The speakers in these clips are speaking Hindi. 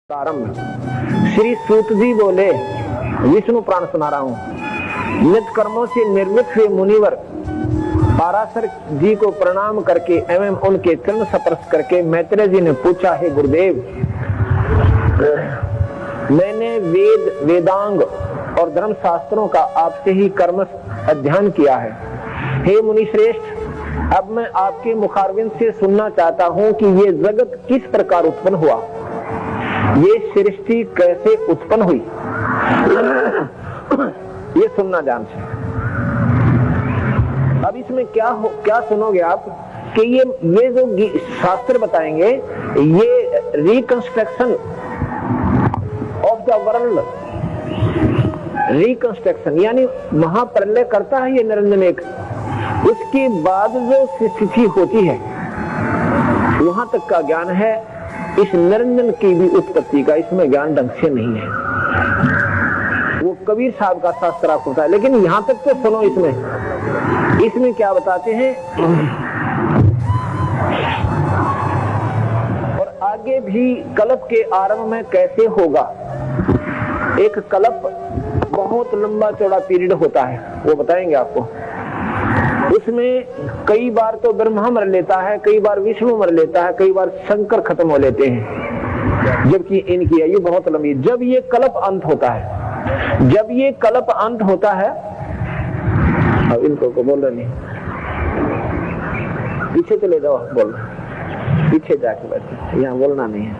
प्रारंभ श्री सूत जी बोले, विष्णु पुराण सुना रहा हूँ। नित कर्मों से निर्मित हुए मुनिवर पाराशर जी को प्रणाम करके एवं उनके चरण स्पर्श करके मैत्रेय जी ने पूछा, हे गुरुदेव, मैंने वेदांग और धर्म शास्त्रों का आपसे ही कर्म अध्ययन किया है। हे मुनि श्रेष्ठ, अब मैं आपके मुखारविंद से सुनना चाहता हूँ कि ये जगत किस प्रकार उत्पन्न हुआ, ये सृष्टि कैसे उत्पन्न हुई, ये सुनना जान से। अब इसमें क्या सुनोगे आप कि ये जो शास्त्र बताएंगे, ये reconstruction of the world, reconstruction यानी महाप्रलय करता है ये निरंजन एक, उसके बाद जो स्थिति होती है वहां तक का ज्ञान है। इस निरंजन की भी उत्पत्ति का इसमें ज्ञान ढंग से नहीं है। वो कबीर साहब का शास्त्रार्थ होता है, लेकिन यहां तक तो सुनो। इसमें क्या बताते हैं और आगे भी कल्प के आरंभ में कैसे होगा। एक कल्प बहुत लंबा चौड़ा पीरियड होता है, वो बताएंगे आपको। उसमें कई बार तो ब्रह्मा मर लेता है, कई बार विष्णु मर लेता है, कई बार शंकर खत्म हो लेते हैं, जबकि इनकी आयु बहुत लंबी। जब ये कल्प अंत होता है, जब ये कल्प अंत होता है, अब इनको को बोल नहीं, पीछे चले जाओ, बोल पीछे जाके बैठो, यहाँ बोलना नहीं है,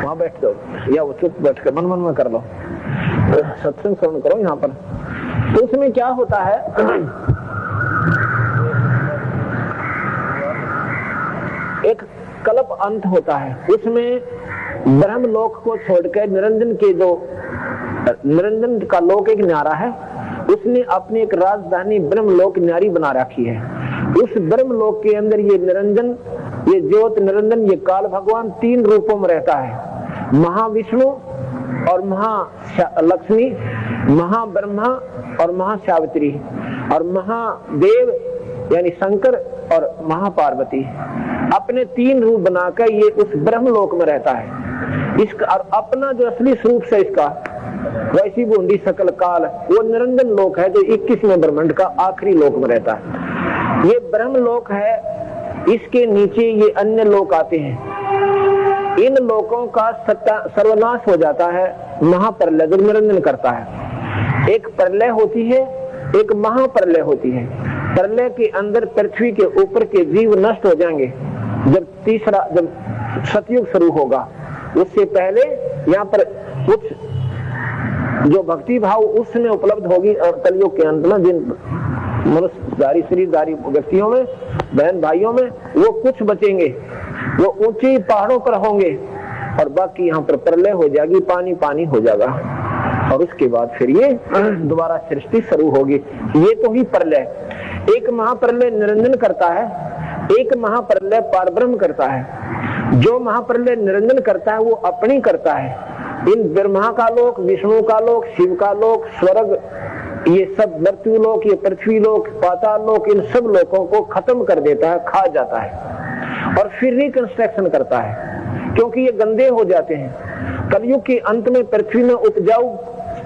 वहां बैठ जाओ या वो चुप बैठ कर मन में कर लो, सत्संग श्रवण करो यहाँ पर। तो उसमें क्या होता है, एक कल्प अंत होता है, उसमें ब्रह्मलोक को छोड़कर निरंजन का लोक एक न्यारा है, उसने अपनी एक राजधानी ब्रह्मलोक न्यारी बना रखी है। उस ब्रह्मलोक के अंदर ये निरंजन, ये ज्योत निरंजन, ये काल भगवान तीन रूपों में रहता है, महाविष्णु और महालक्ष्मी, महाब्रह्मा और महासावित्री, और महादेव यानी शंकर और महापार्वती। अपने तीन रूप बनाकर ये उस ब्रह्मलोक में रहता है। इसका और अपना जो असली स्वरूप से इसका वैसी बूंदी सकल काल, वो निरंजन लोक है जो 21वें ब्रह्मांड का आखिरी लोक में रहता है। ये ब्रह्मलोक है, इसके नीचे ये अन्य लोक आते हैं। इन लोकों का सर्वनाश हो जाता है महाप्रलय जो निरंजन करता है। एक प्रलय होती है, एक महाप्रलय होती है। प्रलय के अंदर पृथ्वी के ऊपर के जीव नष्ट हो जाएंगे। जब सतयुग शुरू होगा, उससे पहले यहाँ पर कुछ जो भक्ति भाव उसमें उपलब्ध होगी। और कलयुग के अंत में जिन मनुष्यधारी शरीरधारी व्यक्तियों में, बहन भाइयों में, वो कुछ बचेंगे, वो ऊंचे पहाड़ों पर होंगे, और बाकी यहाँ पर प्रलय हो जाएगी, पानी पानी हो जाएगा, और उसके बाद फिर ये दोबारा सृष्टि शुरू होगी। ये तो ही प्रलय। एक महाप्रलय निरंजन करता है, एक महाप्रलय पारब्रह्म करता है। जो महाप्रलय निरंजन करता है वो अपनी करता है। इन ब्रह्मा का लोक, विष्णु का लोक, शिव का लोक, स्वर्ग, ये सब मृत्यु लोक, ये पृथ्वी लोक, पाताल लोक, इन सब लोकों को खत्म कर देता है, खा जाता है, और फिर रिकंस्ट्रक्शन करता है, क्योंकि ये गंदे हो जाते हैं। कलयुग के अंत में पृथ्वी में उपजाऊ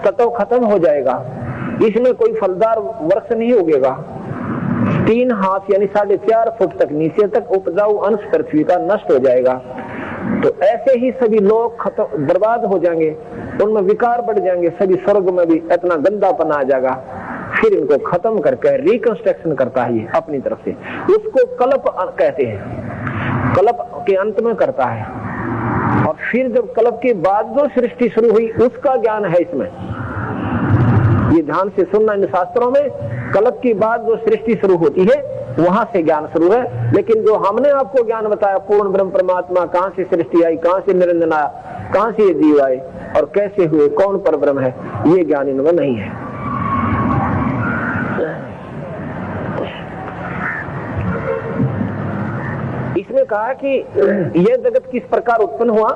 तत्व खत्म हो जाएगा, इसमें कोई फलदार वृक्ष नहीं उगेगा। 3 हाथ यानी 4.5 फुट तक नीचे तक उपजाऊ अंश पृथ्वी का नष्ट हो जाएगा। तो ऐसे ही सभी लोग खत्म बर्बाद हो जाएंगे, उनमें विकार बढ़ जाएंगे, सभी स्वर्ग में भी इतना गंदापन आ जाएगा। फिर इनको खत्म करके रिकंस्ट्रक्शन करता है ये अपनी तरफ से, उसको कल्प कहते हैं। कल्प के अंत में करता है, और फिर जब कल्प के बाद जो सृष्टि शुरू हुई उसका ज्ञान है इसमें। ये ध्यान से सुनना, इन शास्त्रों में कल्प के बाद जो सृष्टि शुरू होती है वहां से ज्ञान शुरू है। लेकिन जो हमने आपको ज्ञान बताया, पूर्ण ब्रह्म परमात्मा, कहां से सृष्टि आई, कहां से निरंजन आया, कहां से ये जीव आए और कैसे हुए, कौन पर ब्रह्म है, ये ज्ञान इनमें नहीं है। इसमें कहा कि यह जगत किस प्रकार उत्पन्न हुआ,